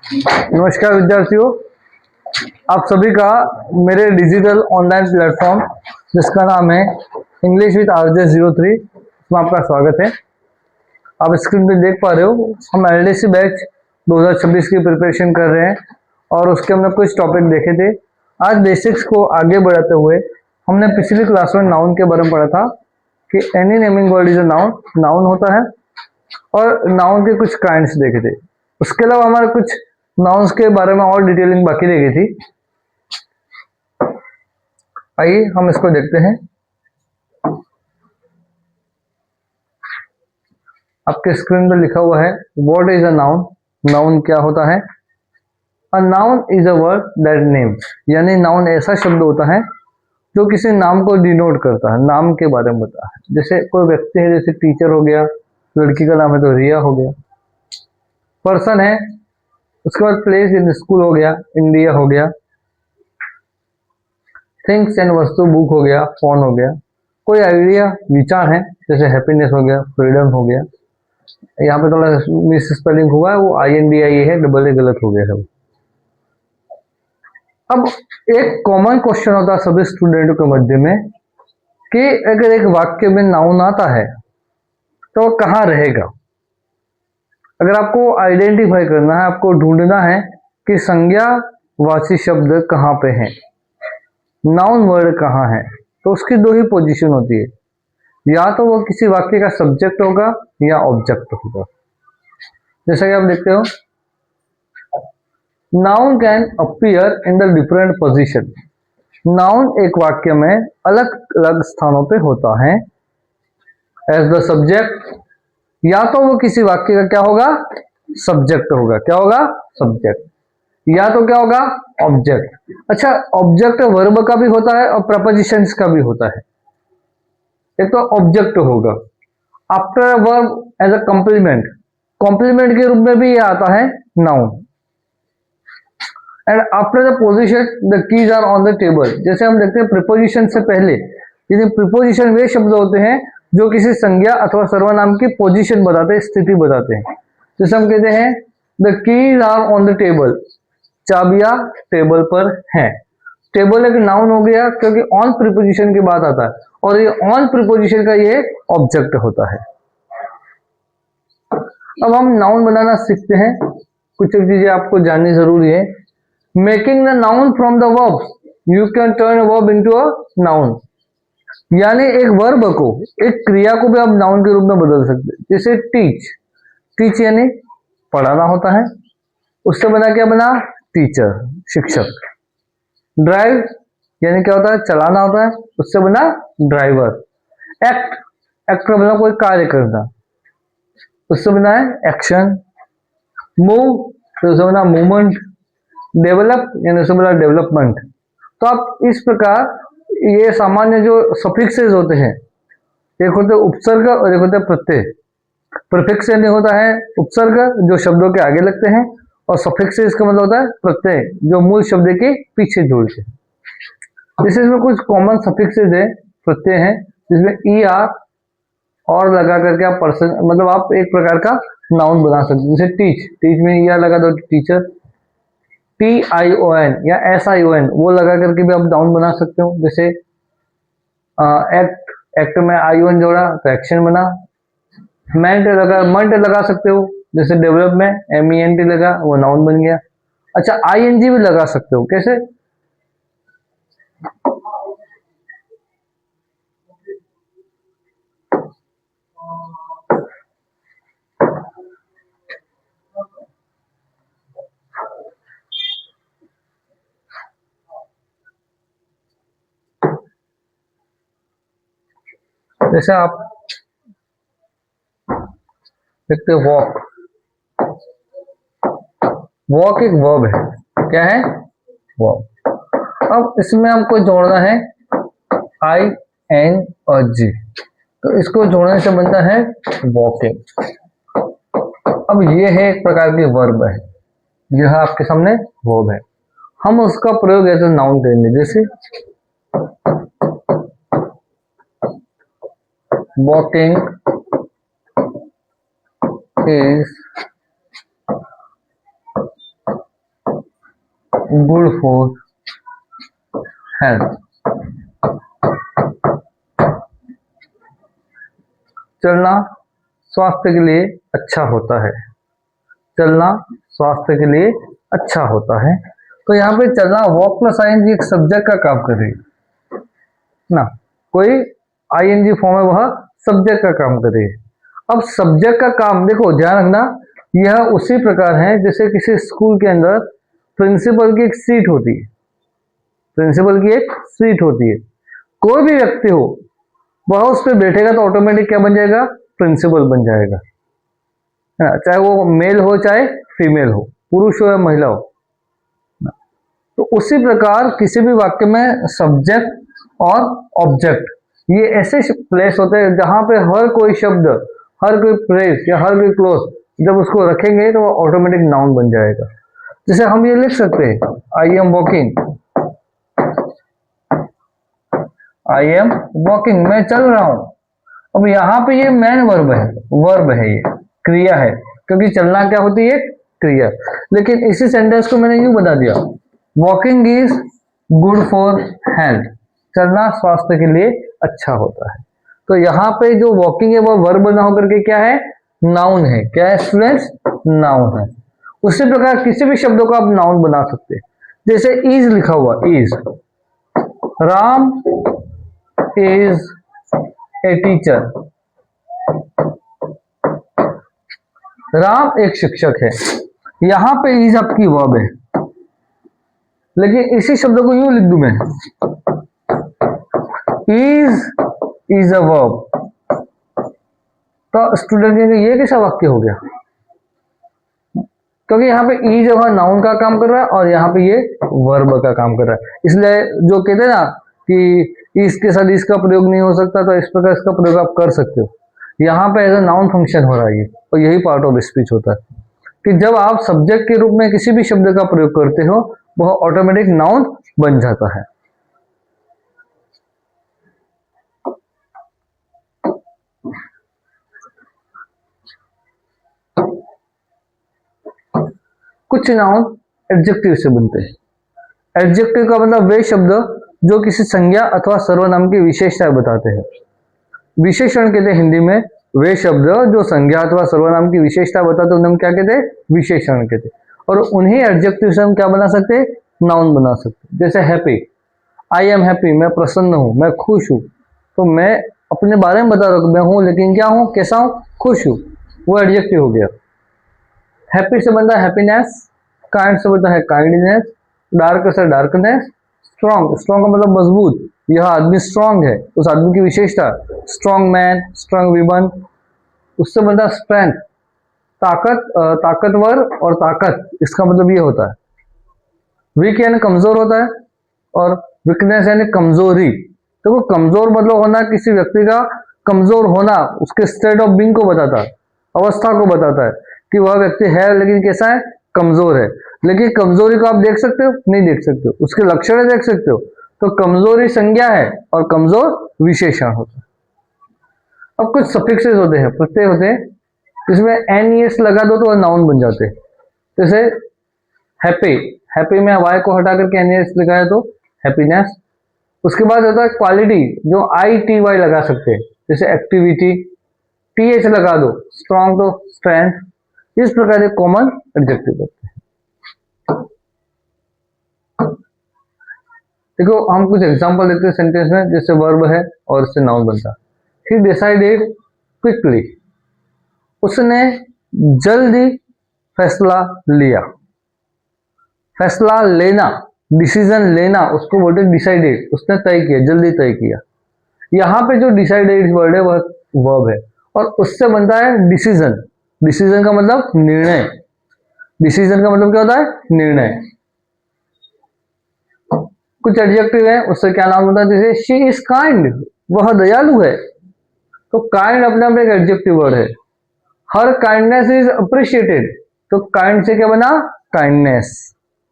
नमस्कार विद्यार्थियों, आप सभी का मेरे डिजिटल ऑनलाइन प्लेटफॉर्म जिसका नाम है इंग्लिश विद RJ03 में आपका स्वागत है। आप स्क्रीन पे देख पा रहे हो, हम LDC बैच 2026 की प्रिपरेशन कर रहे हैं और उसके हमने कुछ टॉपिक देखे थे। आज बेसिक्स को आगे बढ़ाते हुए हमने पिछली क्लास में नाउन के बारे में पढ़ा था कि any naming word is a noun, noun होता है, और नाउन के कुछ काइंड्स देखे थे। उसके अलावा हमारे कुछ नाउन्स के बारे में और डिटेलिंग बाकी रह गई थी। आइए हम इसको देखते हैं। आपके स्क्रीन पर लिखा हुआ है what is a noun. Noun क्या होता है? A noun is a word that names, यानी नाउन ऐसा शब्द होता है जो किसी नाम को डिनोट करता है, नाम के बारे में बताता है। जैसे कोई व्यक्ति है, जैसे टीचर हो गया, लड़की का नाम है तो रिया हो गया। पर्सन है, उसके बाद प्लेस इन स्कूल हो गया, इंडिया हो गया। थिंग्स एंड वस्तु बुक हो गया, फोन हो गया। कोई आइडिया विचार है, जैसे हैप्पीनेस हो गया, फ्रीडम हो गया। यहाँ पे थोड़ा मिस स्पेलिंग हुआ है, वो INDIA है, डबल ए गलत हो गया है। अब एक कॉमन क्वेश्चन होता है सभी स्टूडेंटों के मध्य में कि अगर एक वाक्य में नाउन आता है तो वो कहाँ रहेगा। अगर आपको आइडेंटिफाई करना है, आपको ढूंढना है कि संज्ञावाची शब्द कहाँ पे है, नाउन वर्ड कहाँ है, तो उसकी दो ही पोजीशन होती है, या तो वो किसी वाक्य का सब्जेक्ट होगा या ऑब्जेक्ट होगा। जैसा कि आप देखते हो, noun can appear in the different position. Noun एक वाक्य में अलग अलग स्थानों पे होता है। एज द सब्जेक्ट, या तो वो किसी वाक्य का क्या होगा, सब्जेक्ट होगा। क्या होगा? सब्जेक्ट। या तो क्या होगा? ऑब्जेक्ट। अच्छा, ऑब्जेक्ट वर्ब का भी होता है और प्रपोजिशंस का भी होता है। एक तो ऑब्जेक्ट होगा after verb as a complement, complement के रूप में भी ये आता है noun. And after the position the keys are on the table. जैसे हम देखते हैं प्रिपोजिशन से पहले, यदि प्रिपोजिशन वे शब्द होते हैं जो किसी संज्ञा अथवा सर्वनाम की पोजीशन बताते हैं, स्थिति बताते हैं। जैसे हम कहते हैं the keys are on the table, चाबियां टेबल पर हैं। टेबल एक नाउन हो गया क्योंकि ऑन प्रिपोजिशन के बाद आता है, और ये ऑन प्रिपोजिशन का ये ऑब्जेक्ट होता है। अब हम नाउन बनाना सीखते हैं। कुछ एक चीजें आपको जाननी जरूरी है। Making the noun from the verb, you can turn verb into a noun, यानी एक वर्ब को, एक क्रिया को भी आप नाउन के रूप में बदल सकते हैं। जैसे टीच, टीच यानी पढ़ाना होता है, उससे बना क्या बना? टीचर, शिक्षक। ड्राइव यानी क्या होता है? चलाना होता है, उससे बना ड्राइवर। एक्ट, एक्ट का बना कोई कार्य करना, उससे बना है एक्शन। मूव तो उससे बना मूवमेंट। डेवलप यानी उससे बना डेवलपमेंट। तो आप इस प्रकार ये सामान्य जो सफिक्सेस होते हैं, एक होते हैं उपसर्ग और एक होता है प्रत्यय। प्रीफिक्स यानी होता है उपसर्ग जो शब्दों के आगे लगते हैं, और सफिक्स इसका मतलब होता है प्रत्यय जो मूल शब्द के पीछे जोड़ते हैं। जैसे इसमें कुछ कॉमन सफिक्सेस है, प्रत्यय हैं, जिसमें ER और लगा करके आप पर्सन, मतलब आप एक प्रकार का नाउन बना सकते हैं। जैसे टीच, टीच में ER लगा दो टीचर। TION या SION वो लगा करके भी आप नाउन बना सकते हो। जैसे एक्ट, एक्ट में ION जोड़ा तो एक्शन बना। मेंट लगा, मंट लगा सकते हो। जैसे डेवलप में MENT लगा, वो नाउन बन गया। अच्छा, ING भी लगा सकते हो। कैसे? जैसे आप देखते हो वॉक, वॉक एक वर्ब है। क्या है? वॉक। अब इसमें हमको जोड़ना है IN और G, तो इसको जोड़ने से बनता है वॉकिंग। अब ये है एक प्रकार की वर्ब है, यह आपके सामने वर्ब है। हम उसका प्रयोग ऐसे नाउन करेंगे। जैसे walking is good for health. चलना स्वास्थ्य के लिए अच्छा होता है। चलना स्वास्थ्य के लिए अच्छा होता है। तो यहाँ पे चलना वॉक प्लस आईएनजी एक सब्जेक्ट का काम कर रही है ना, कोई आईएनजी फॉर्म है वह सब्जेक्ट का काम कर रही है। अब सब्जेक्ट का काम देखो ध्यान रखना, यह उसी प्रकार है जैसे किसी स्कूल के अंदर प्रिंसिपल की एक सीट होती है। प्रिंसिपल की एक सीट होती है, कोई भी व्यक्ति हो वह उस पर बैठेगा तो ऑटोमेटिक क्या बन जाएगा, प्रिंसिपल बन जाएगा, है ना, चाहे वो मेल हो चाहे फीमेल हो, पुरुष हो या महिला हो। तो उसी प्रकार किसी भी वाक्य में सब्जेक्ट और ऑब्जेक्ट ये ऐसे प्लेस होते हैं जहां पे हर कोई शब्द, हर कोई प्रेस या हर कोई क्लोज जब उसको रखेंगे तो वो ऑटोमेटिक नाउन बन जाएगा। जैसे हम ये लिख सकते हैं I am walking, I am walking, मैं चल रहा हूं। अब यहाँ पे ये मैन वर्ब है, वर्ब है, ये क्रिया है, क्योंकि चलना क्या होती है, क्रिया। लेकिन इसी सेंटेंस को मैंने यूं बता दिया, walking is good for health, चलना स्वास्थ्य के लिए अच्छा होता है। तो यहाँ पे जो वॉकिंग है वो वर्ब ना होकर के क्या है, नाउन है। क्या है स्टूडेंट्स, नाउन है। उसी प्रकार किसी भी शब्दों को आप नाउन बना सकते हैं। जैसे इज लिखा हुआ, is, Ram is a teacher, Ram एक शिक्षक है। यहां पे इज आपकी वर्ब है, लेकिन इसी शब्द को यूं लिख दूं मैं, इज अ वर्ब, तो स्टूडेंट कहेंगे ये कैसा वाक्य हो गया, क्योंकि यहाँ पे इज वह नाउन का काम कर रहा है और यहाँ पे ये वर्ब का काम कर रहा है। इसलिए जो कहते हैं ना कि इसके साथ इसका प्रयोग नहीं हो सकता, तो इस प्रकार इसका प्रयोग आप कर सकते हो। यहाँ पे एज अ नाउन फंक्शन हो रहा है ये, और यही पार्ट ऑफ स्पीच होता है कि जब आप सब्जेक्ट के रूप में किसी भी शब्द का प्रयोग करते हो वह ऑटोमेटिक नाउन बन जाता है। कुछ नाउन एडजेक्टिव से बनते हैं। एडजेक्टिव का मतलब वे शब्द जो किसी संज्ञा अथवा सर्वनाम की विशेषता बताते हैं। विशेषण कहते हैं हिंदी में वे शब्द जो संज्ञा अथवा सर्वनाम की विशेषता बताते हैं, उन्हें हम क्या कहते हैं, विशेषण कहते हैं। और उन्हीं एडजेक्टिव से हम क्या बना सकते हैं, नाउन बना सकते हैं। जैसे हैप्पी, आई एम हैप्पी, मैं प्रसन्न हूं, मैं खुश हूं। तो मैं अपने बारे में बता रहा हूं, मैं हूं लेकिन क्या हूं, कैसा हूं, खुश हूं, वो एडजेक्टिव हो गया। हैप्पी से बनता है हैप्पीनेस, काइंड से बनता है काइंडनेस, डार्क से डार्कनेस, स्ट्रॉन्ग, स्ट्रॉन्ग का मतलब मजबूत, यह आदमी स्ट्रॉन्ग है, उस आदमी की विशेषता, स्ट्रॉन्ग मैन, स्ट्रॉन्ग वीमन। उससे बनता है स्ट्रेंथ, ताकत, ताकतवर और ताकत, इसका मतलब ये होता है। वीक यानी कमजोर होता है, और वीकनेस यानी कमजोरी। तो वो कमजोर मतलब होना, किसी व्यक्ति का कमजोर होना उसके स्टेट ऑफ बीइंग को बताता है, अवस्था को बताता है कि वह व्यक्ति है लेकिन कैसा है, कमजोर है। लेकिन कमजोरी को आप देख सकते हो, नहीं देख सकते हो, उसके लक्षण देख सकते हो। तो कमजोरी संज्ञा है और कमजोर विशेषण होता है। अब कुछ सफिक्सेस होते हैं, प्रत्यय होते हैं, जिसमें एन लगा दो तो वह नाउन बन जाते हैं। जैसे हैप्पी, हैप्पी में वाई को हटा करके एन लगाया तो हैप्पीनेस। उसके बाद होता है क्वालिटी, जो आई टी वाई लगा सकते हैं, जैसे एक्टिविटी, टी एच लगा दो, स्ट्रॉन्ग तो स्ट्रेंथ। इस प्रकार के कॉमन एडजेक्टिव होते हैं। देखो हम कुछ एग्जांपल देते हैं सेंटेंस में, जैसे वर्ब है और इससे नाउन बनता है। ही डिसाइडेड क्विकली, उसने जल्दी फैसला लिया। फैसला लेना, डिसीजन लेना, उसको बोलते हैं डिसाइडेड, उसने तय किया, जल्दी तय किया। यहाँ पे जो डिसाइडेड वर्ड है वह वर्ब है, और उससे बनता है डिसीजन। डिसीजन का मतलब निर्णय, डिसीजन का मतलब क्या होता है, निर्णय। कुछ एडजेक्टिव है, उससे क्या नाम होता है, जैसे शी इज काइंड, वह दयालु है। तो काइंड अपने आप एक एडजेक्टिव वर्ड है। हर काइंडनेस इज अप्रिशिएटेड, तो काइंड से क्या बना, काइंडनेस,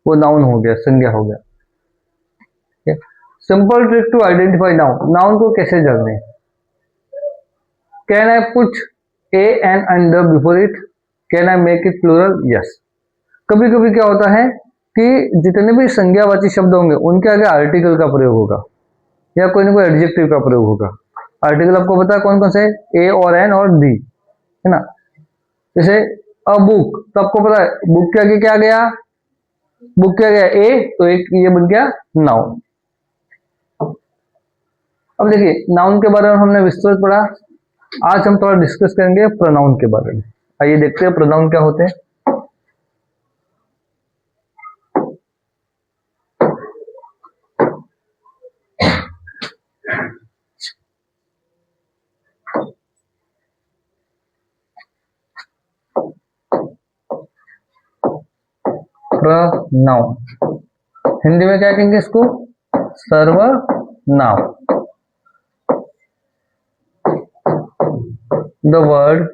वो नाउन हो गया, संज्ञा हो गया। Simple trick to identify noun, noun को कैसे जानने। Can I put a an and the before it, can I make it plural, yes. कभी कभी क्या होता है कि जितने भी संज्ञावाची शब्द होंगे उनके आगे आर्टिकल का प्रयोग होगा या कोई ना कोई एडजेक्टिव का प्रयोग होगा। आर्टिकल आपको पता है कौन कौन से, ए और एन और दी, है ना। जैसे अ बुक, तो आपको पता है बुक के आगे क्या गया, बुक क्या गया ए, तो एक ये बन गया नाउन। अब देखिए नाउन के बारे में हमने विस्तृत पढ़ा, आज हम थोड़ा डिस्कस करेंगे प्रोनाउन के बारे में। आइए देखते हैं प्रोनाउन क्या होते हैं। प्रोनाउन हिंदी में क्या कहेंगे इसको, सर्वनाम। The word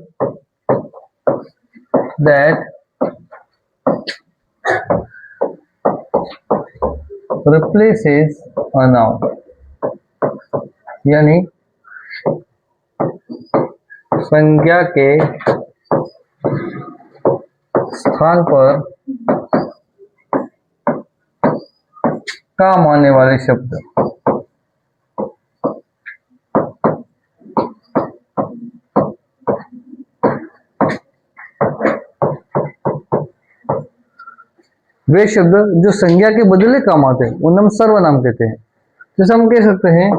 that replaces a noun, यानी संज्ञा के स्थान पर काम आने वाले शब्द। वे शब्द जो संज्ञा के बदले काम आते हैं उन्हें हम सर्वनाम कहते हैं। जैसे हम कह सकते हैं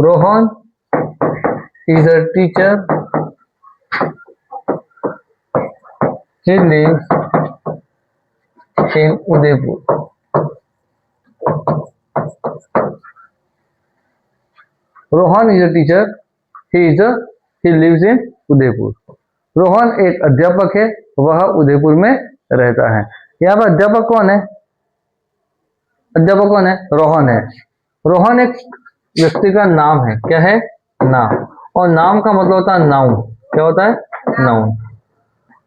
Rohan is a teacher, he lives in Udaipur। Rohan is a teacher, he lives in Udaipur. Rohan एक अध्यापक है, वह उदयपुर में रहता है। यहाँ पर अध्यापक कौन है, अध्यापक कौन है, रोहन है। रोहन एक व्यक्ति का नाम है, क्या है, नाम, और नाम का मतलब होता है नाउन। क्या होता है, नाउन।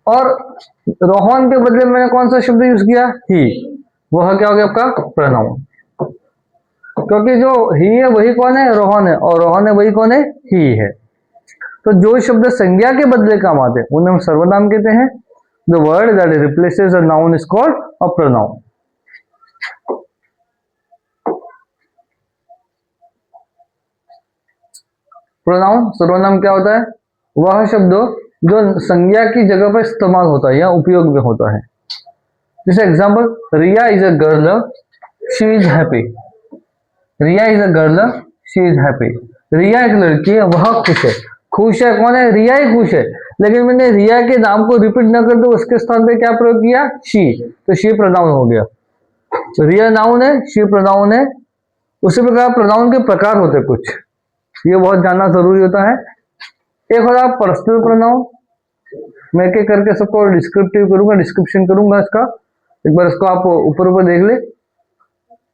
और रोहन के बदले मैंने कौन सा शब्द यूज किया, ही, वह क्या हो गया आपका प्रोनाउन। क्योंकि जो ही है वही कौन है, रोहन है, और रोहन है वही कौन है, ही है। तो जो शब्द संज्ञा के बदले काम आते हैं उन्हें हम सर्वनाम कहते हैं। The word that replaces a noun is called a pronoun. Pronoun सर्वनाम क्या होता है, वह शब्द जो संज्ञा की जगह पर इस्तेमाल होता है या उपयोग में होता है। जैसे example, Riya is a girl, she is happy. Riya is a girl, she is happy. Riya एक लड़की है, वह खुश है। खुश है कौन है, रिया ही खुश है, लेकिन मैंने रिया के नाम को रिपीट न कर दो, उसके स्थान पे क्या प्रयोग किया, शी, तो शी प्रोनाउन हो गया। रिया नाउन है, शी प्रोनाउन है। उसी प्रकार प्रोनाउन के प्रकार होते कुछ, ये बहुत जानना जरूरी होता है। एक होता पर्सनल प्रोनाउन, मैं क्या करके सबको डिस्क्रिप्टिव करूंगा, डिस्क्रिप्शन करूंगा इसका, एक बार इसको आप ऊपर ऊपर देख ले।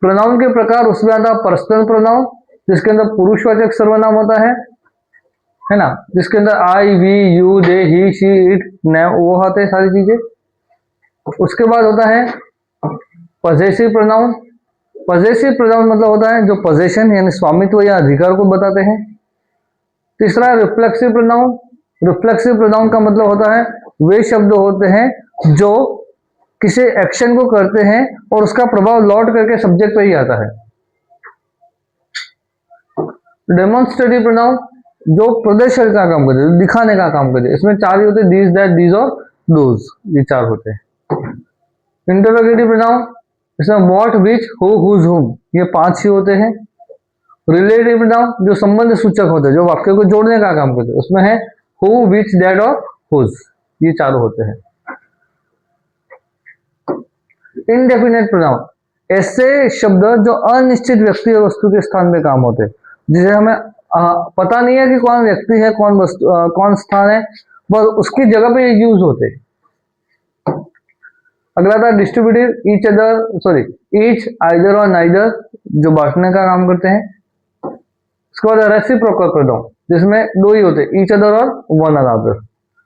प्रोनाउन के प्रकार, उसमें आता पर्सनल प्रोनाउन जिसके अंदर पुरुषवाचक सर्वनाम होता है ना, जिसके अंदर I, we, you, they, he, she, it, वो होते हैं सारी चीजें। उसके बाद होता है पजेसिव प्रोनाउन। पजेसिव प्रोनाउन मतलब होता है जो पोजेशन यानी स्वामित्व या अधिकार को बताते हैं। तीसरा रिफ्लेक्सिव प्रोनाउन। रिफ्लेक्सिव प्रोनाउन का मतलब होता है वे शब्द होते हैं जो किसी एक्शन को करते हैं और उसका प्रभाव लौट करके सब्जेक्ट पे ही आता है। डेमोन्स्ट्रेटिव प्रोनाउन जो प्रदर्शन का काम करते हैं, दिखाने का काम करते हैं। इसमें चार ही होते हैं, दिस, दैट, दीज और दोज, ये चार होते हैं। इंटरोगेटिव प्रोनाउन, इसमें व्हाट, व्हिच, हु, हुज, हुम, ये पांच ही होते हैं। रिलेटिव प्रोनाउन जो संबंध सूचक होते हैं, जो वाक्य को जोड़ने का काम करते हैं, उसमें है हु, व्हिच, दैट और हुज, ये चारों होते हैं। इनडेफिनेट प्रोनाउन ऐसे शब्द जो अनिश्चित व्यक्ति और वस्तु के स्थान पे काम होते हैं, जिसे हमें पता नहीं है कि कौन व्यक्ति है, कौन वस्तु, कौन स्थान है, बस उसकी जगह पे यूज होते हैं। अगला था distributive, each other, sorry, each, either और नाइदर, जो बांटने का काम करते हैं। उसके बाद रेसिप्रोकल प्रोनाउन जिसमें दो ही होते हैं, ईच अदर और वन अनदर,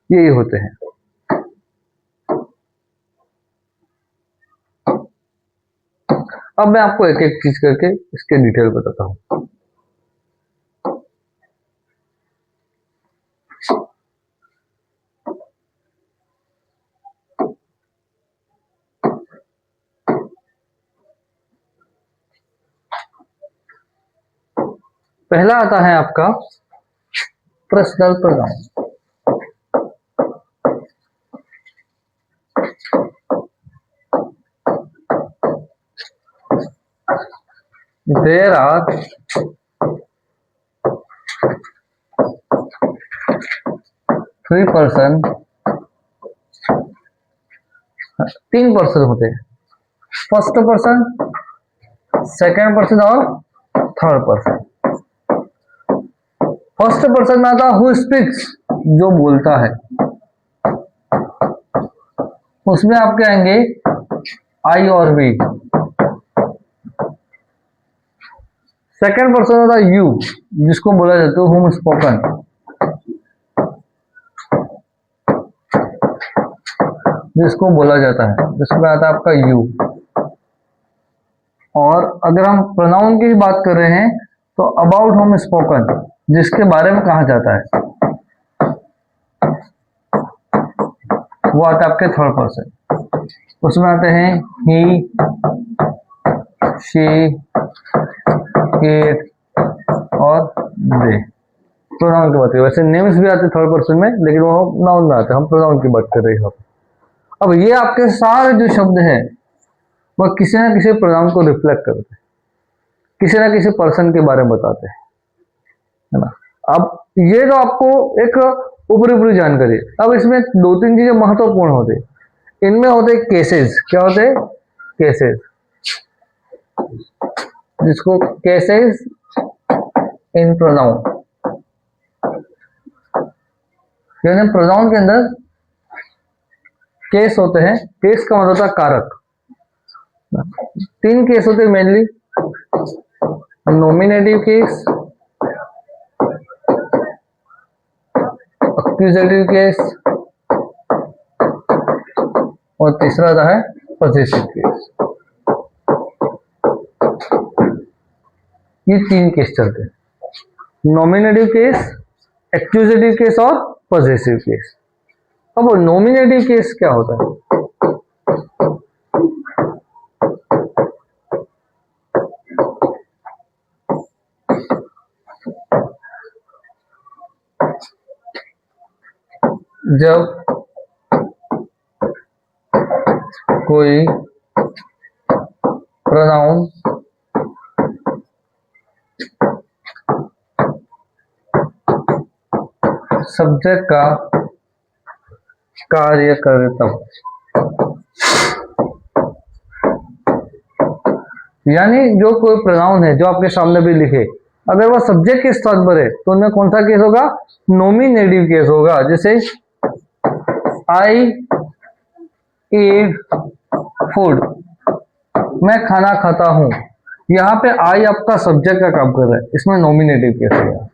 यही होते हैं। अब मैं आपको एक एक चीज करके इसके डिटेल बताता हूं। पहला आता है आपका personal pronoun. There are three person, तीन पर्सन होते हैं, फर्स्ट पर्सन, सेकेंड पर्सन और थर्ड पर्सन। फर्स्ट पर्सन में आता हु स्पीक्स, जो बोलता है, उसमें आपके आएंगे आई और वी। सेकेंड पर्सन होता है यू, जिसको बोला जाता है होम स्पोकन। जिसको बोला जाता है, जिसमें आता है आपका यू। और अगर हम प्रोनाउन की बात कर रहे हैं तो अबाउट होम स्पोकन, जिसके बारे में कहा जाता है, वो आता है आपके थर्ड पर्सन। उसमें आते हैं ही, शी, इट और दे। प्रोनाउन की बात करें, वैसे नेम्स भी आते हैं थर्ड पर्सन में, लेकिन वो नाउन में आते हैं, हम प्रोनाउन की बात कर रहे हैं। अब ये आपके सारे जो शब्द हैं वह किसी ना किसी प्रोनाउन को रिफ्लेक्ट करते हैं, किसी ना किसी पर्सन के बारे में बताते हैं, है ना। अब ये तो आपको एक ऊपरी ऊपरी जानकारी। अब इसमें दो तीन चीजें महत्वपूर्ण होते हैं। इनमें होते केसेस। क्या होते हैं? केसेस, जिसको केसेस इन प्रोनाउन, यानी प्रोनाउन के अंदर केस होते हैं। केस का मतलब होता है कारक। तीन केस होते हैं mainly, nominative case, accusative case और तीसरा आता है पॉसेसिव केस। ये तीन केस चलते हैं, नॉमिनेटिव केस, एक्यूजेटिव केस और पॉसेसिव केस। अब नॉमिनेटिव केस क्या होता है? जब कोई प्रोनाउन सब्जेक्ट का कार्य करे तब, यानी जो कोई प्रोनाउन है जो आपके सामने भी लिखे, अगर वह सब्जेक्ट के स्थान पर है तो उनमें कौन सा केस होगा? नॉमिनेटिव केस होगा। जैसे आई ईट फूड, मैं खाना खाता हूं। यहाँ पे आई आपका सब्जेक्ट का काम कर रहा है, इसमें नॉमिनेटिव केस होगा।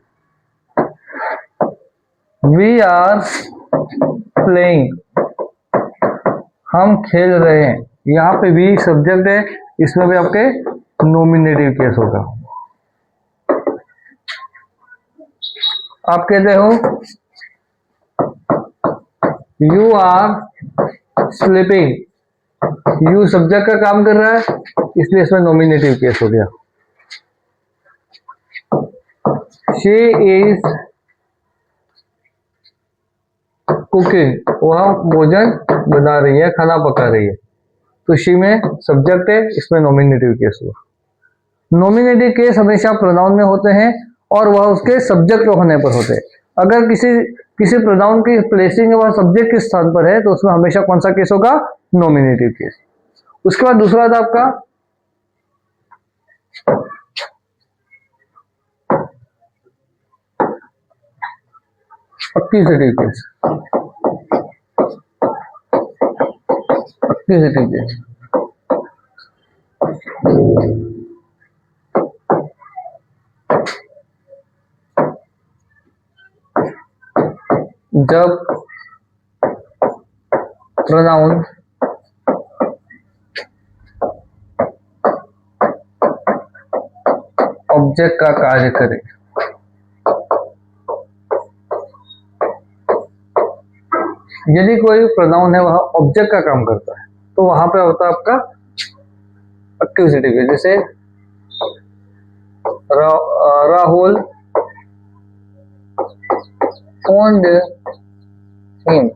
वी आर प्लेइंग, हम खेल रहे हैं। यहाँ पे वी सब्जेक्ट है, इसमें भी आपके नॉमिनेटिव केस होगा। आप कहते हो you are sleeping, you subject का काम कर रहा है, इसलिए इसमें नॉमिनेटिव केस हो गया। शी इज कुकिंग, वह भोजन बना रही है, खाना पका रही है, तो शी में सब्जेक्ट है, इसमें नॉमिनेटिव केस हुआ। नॉमिनेटिव केस हमेशा प्रोनाउन में होते हैं और वह उसके सब्जेक्ट होने पर होते हैं। अगर किसी प्रोनाउन की प्लेसिंग वह सब्जेक्ट के स्थान पर है तो उसमें हमेशा कौन सा केस होगा? Nominative case. उसके बाद दूसरा था आपका एक्यूजेटिव केस। एक्यूजेटिव केस जब प्रोनाउन ऑब्जेक्ट का कार्य करे। यदि कोई प्रोनाउन है वह ऑब्जेक्ट का काम करता है तो वहां पे होता है आपका एक्यूजेटिव। जैसे राहुल फोन्ड हिम,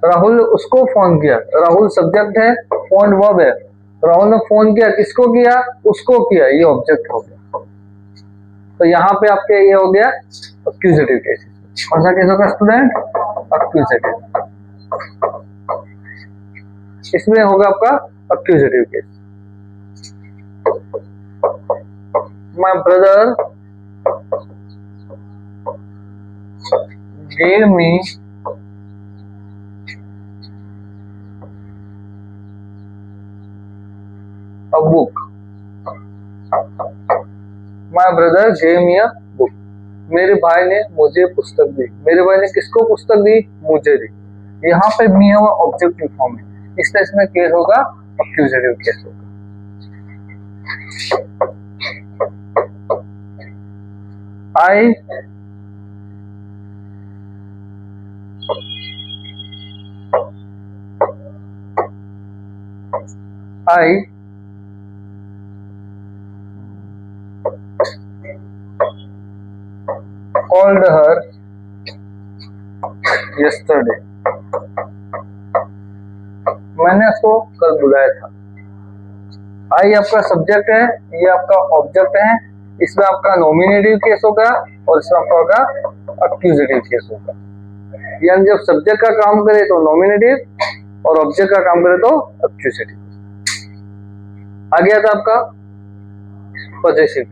राहुल ने उसको फोन किया। राहुल सब्जेक्ट है, फोन वर्ब है। राहुल ने फोन किया, किसको किया? उसको किया, ये ऑब्जेक्ट हो गया। तो यहाँ पे आपके ये हो गया एक्यूजेटिव केस। कौन सा केस होगा स्टूडेंट? एक्यूजेटिव। इसमें होगा आपका accusative case. My brother gave me a book. My brother gave me a book. मेरे भाई ने मुझे पुस्तक दी। मेरे भाई ने किसको पुस्तक दी? मुझे दी। यहाँ पे मी होगा ऑब्जेक्टिव फॉर्म है, इसलिए इसमें केस होगा एक्यूजेटिव केस होगा। I called her yesterday. मैंने उसको कल बुलाया था। आई आपका सब्जेक्ट है, ये आपका ऑब्जेक्ट है, इसमें आपका नॉमिनेटिव केस होगा और इसमें आपका होगा एक्यूजेटिव केस होगा। यानी जब सब्जेक्ट का काम करे तो नॉमिनेटिव और ऑब्जेक्ट का काम करे तो एक्यूजेटिव। आ गया था आपका पॉजेसिव।